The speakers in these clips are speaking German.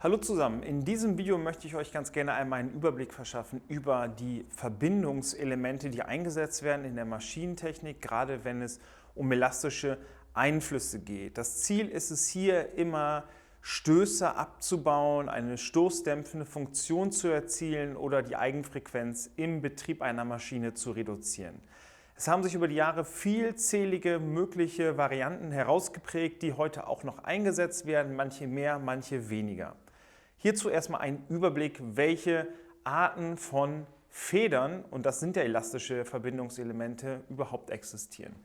Hallo zusammen, in diesem Video möchte ich euch ganz gerne einmal einen Überblick verschaffen über die Verbindungselemente, die eingesetzt werden in der Maschinentechnik, gerade wenn es um elastische Einflüsse geht. Das Ziel ist es hier immer, Stöße abzubauen, eine stoßdämpfende Funktion zu erzielen oder die Eigenfrequenz im Betrieb einer Maschine zu reduzieren. Es haben sich über die Jahre vielzählige mögliche Varianten herausgeprägt, die heute auch noch eingesetzt werden, manche mehr, manche weniger. Hierzu erstmal ein Überblick, welche Arten von Federn, und das sind ja elastische Verbindungselemente, überhaupt existieren.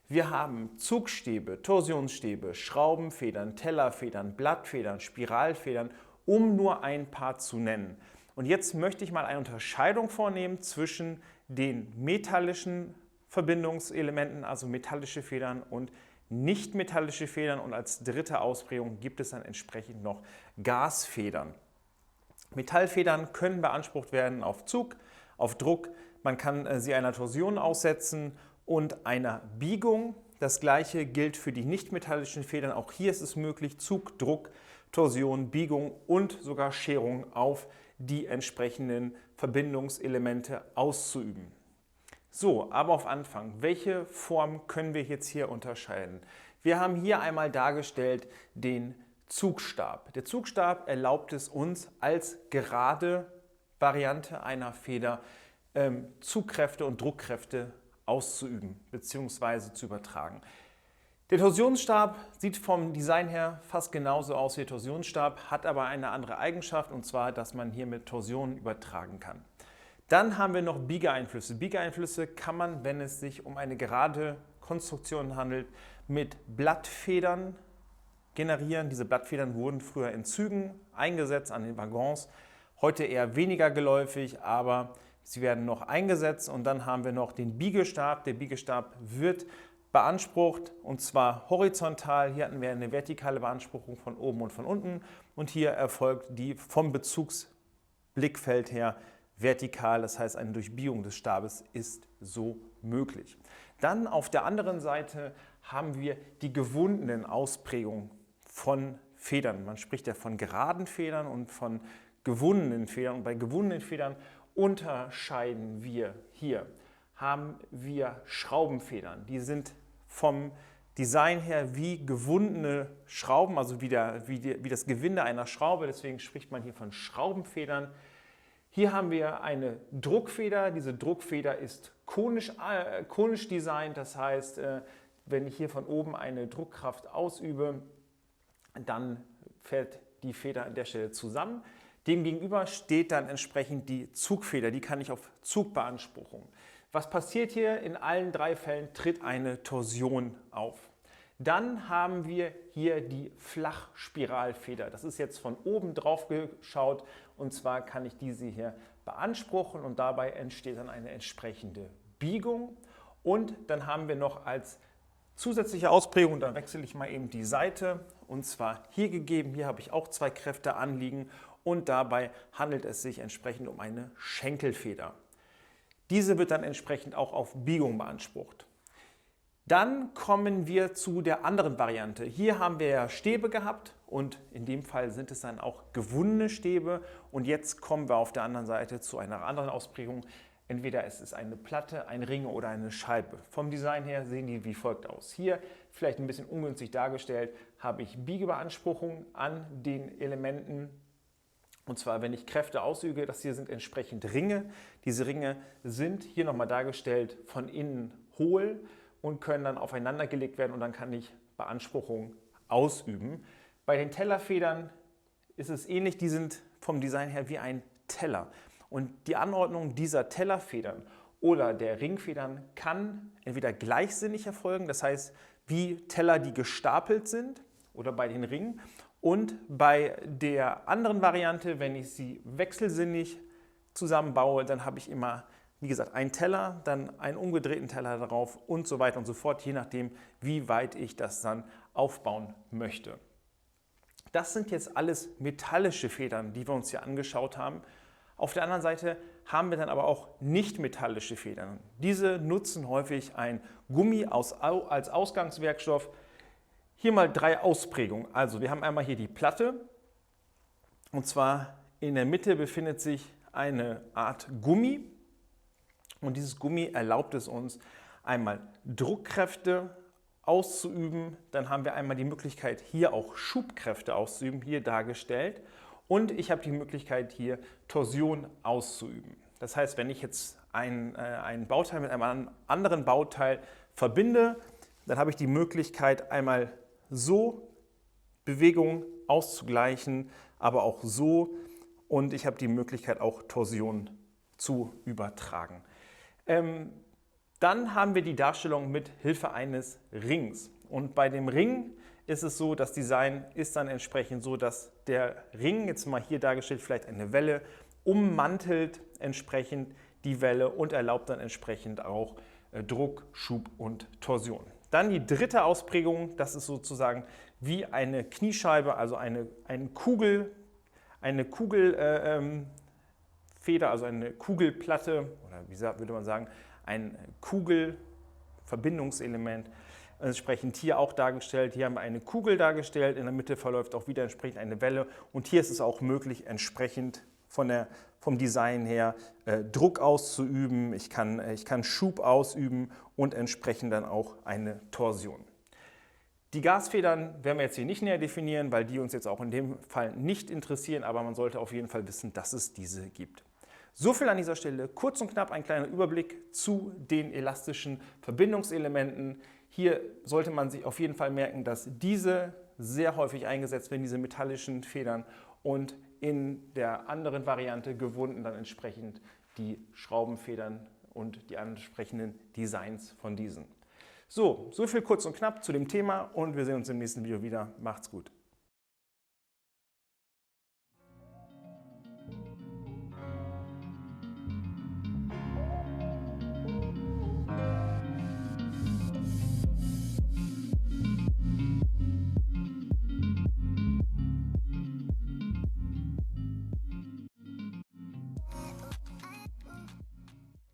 Wir haben Zugstäbe, Torsionsstäbe, Schraubenfedern, Tellerfedern, Blattfedern, Spiralfedern, um nur ein paar zu nennen. Und jetzt möchte ich mal eine Unterscheidung vornehmen zwischen den metallischen Verbindungselementen, also metallische Federn und nicht-metallische Federn, und als dritte Ausprägung gibt es dann entsprechend noch Gasfedern. Metallfedern können beansprucht werden auf Zug, auf Druck, man kann sie einer Torsion aussetzen und einer Biegung. Das gleiche gilt für die nicht-metallischen Federn, auch hier ist es möglich, Zug, Druck, Torsion, Biegung und sogar Scherung auf die entsprechenden Verbindungselemente auszuüben. So, aber auf Anfang, welche Form können wir jetzt hier unterscheiden? Wir haben hier einmal dargestellt den Zugstab. Der Zugstab erlaubt es uns als gerade Variante einer Feder Zugkräfte und Druckkräfte auszuüben bzw. zu übertragen. Der Torsionsstab sieht vom Design her fast genauso aus wie der Torsionsstab, hat aber eine andere Eigenschaft, und zwar, dass man hier mit Torsionen übertragen kann. Dann haben wir noch Biegeeinflüsse. Biegeeinflüsse kann man, wenn es sich um eine gerade Konstruktion handelt, mit Blattfedern generieren. Diese Blattfedern wurden früher in Zügen eingesetzt, an den Waggons. Heute eher weniger geläufig, aber sie werden noch eingesetzt. Und dann haben wir noch den Biegestab. Der Biegestab wird beansprucht, und zwar horizontal. Hier hatten wir eine vertikale Beanspruchung von oben und von unten. Und hier erfolgt die vom Bezugsblickfeld her vertikal, das heißt, eine Durchbiegung des Stabes ist so möglich. Dann auf der anderen Seite haben wir die gewundenen Ausprägungen von Federn. Man spricht ja von geraden Federn und von gewundenen Federn. Und bei gewundenen Federn unterscheiden wir hier, haben wir Schraubenfedern. Die sind vom Design her wie gewundene Schrauben, also wie das Gewinde einer Schraube. Deswegen spricht man hier von Schraubenfedern. Hier haben wir eine Druckfeder. Diese Druckfeder ist konisch designt. Das heißt, wenn ich hier von oben eine Druckkraft ausübe, dann fällt die Feder an der Stelle zusammen. Demgegenüber steht dann entsprechend die Zugfeder. Die kann ich auf Zug beanspruchen. Was passiert hier? In allen drei Fällen tritt eine Torsion auf. Dann haben wir hier die Flachspiralfeder. Das ist jetzt von oben drauf geschaut, und zwar kann ich diese hier beanspruchen und dabei entsteht dann eine entsprechende Biegung. Und dann haben wir noch als zusätzliche Ausprägung, da wechsle ich mal eben die Seite, und zwar hier gegeben, hier habe ich auch zwei Kräfte anliegen, und dabei handelt es sich entsprechend um eine Schenkelfeder. Diese wird dann entsprechend auch auf Biegung beansprucht. Dann kommen wir zu der anderen Variante. Hier haben wir ja Stäbe gehabt, und in dem Fall sind es dann auch gewundene Stäbe. Und jetzt kommen wir auf der anderen Seite zu einer anderen Ausprägung. Entweder es ist eine Platte, ein Ring oder eine Scheibe. Vom Design her sehen die wie folgt aus. Hier, vielleicht ein bisschen ungünstig dargestellt, habe ich Biegebeanspruchung an den Elementen. Und zwar, wenn ich Kräfte ausübe, das hier sind entsprechend Ringe. Diese Ringe sind hier nochmal dargestellt von innen hohl und können dann aufeinander gelegt werden, und dann kann ich Beanspruchung ausüben. Bei den Tellerfedern ist es ähnlich, die sind vom Design her wie ein Teller. Und die Anordnung dieser Tellerfedern oder der Ringfedern kann entweder gleichsinnig erfolgen, das heißt wie Teller, die gestapelt sind, oder bei den Ringen. Und bei der anderen Variante, wenn ich sie wechselsinnig zusammenbaue, dann habe ich immer, wie gesagt, einen Teller, dann einen umgedrehten Teller darauf und so weiter und so fort, je nachdem, wie weit ich das dann aufbauen möchte. Das sind jetzt alles metallische Federn, die wir uns hier angeschaut haben. Auf der anderen Seite haben wir dann aber auch nicht-metallische Federn. Diese nutzen häufig ein Gummi als Ausgangswerkstoff. Hier mal drei Ausprägungen. Also wir haben einmal hier die Platte, Und zwar in der Mitte befindet sich eine Art Gummi. Und dieses Gummi erlaubt es uns, einmal Druckkräfte auszuüben. Dann haben wir einmal die Möglichkeit, hier auch Schubkräfte auszuüben, hier dargestellt. Und ich habe die Möglichkeit, hier Torsion auszuüben. Das heißt, wenn ich jetzt ein Bauteil mit einem anderen Bauteil verbinde, dann habe ich die Möglichkeit, einmal so Bewegung auszugleichen, aber auch so. Und ich habe die Möglichkeit, auch Torsion zu übertragen. Dann haben wir die Darstellung mit Hilfe eines Rings. Und bei dem Ring ist es so, das Design ist dann entsprechend so, dass der Ring, jetzt mal hier dargestellt, vielleicht eine Welle, ummantelt entsprechend die Welle und erlaubt dann entsprechend auch Druck, Schub und Torsion. Dann die dritte Ausprägung, das ist sozusagen wie eine Kniescheibe, also eine Kugelfeder, also eine Kugelplatte, oder wie würde man sagen, ein Kugelverbindungselement, entsprechend hier auch dargestellt. Hier haben wir eine Kugel dargestellt, in der Mitte verläuft auch wieder entsprechend eine Welle und hier ist es auch möglich, entsprechend vom Design her Druck auszuüben, ich kann Schub ausüben und entsprechend dann auch eine Torsion. Die Gasfedern werden wir jetzt hier nicht näher definieren, weil die uns jetzt auch in dem Fall nicht interessieren, aber man sollte auf jeden Fall wissen, dass es diese gibt. So viel an dieser Stelle, kurz und knapp ein kleiner Überblick zu den elastischen Verbindungselementen. Hier sollte man sich auf jeden Fall merken, dass diese sehr häufig eingesetzt werden, diese metallischen Federn, und in der anderen Variante gewunden dann entsprechend die Schraubenfedern und die entsprechenden Designs von diesen. So viel kurz und knapp zu dem Thema und wir sehen uns im nächsten Video wieder. Macht's gut!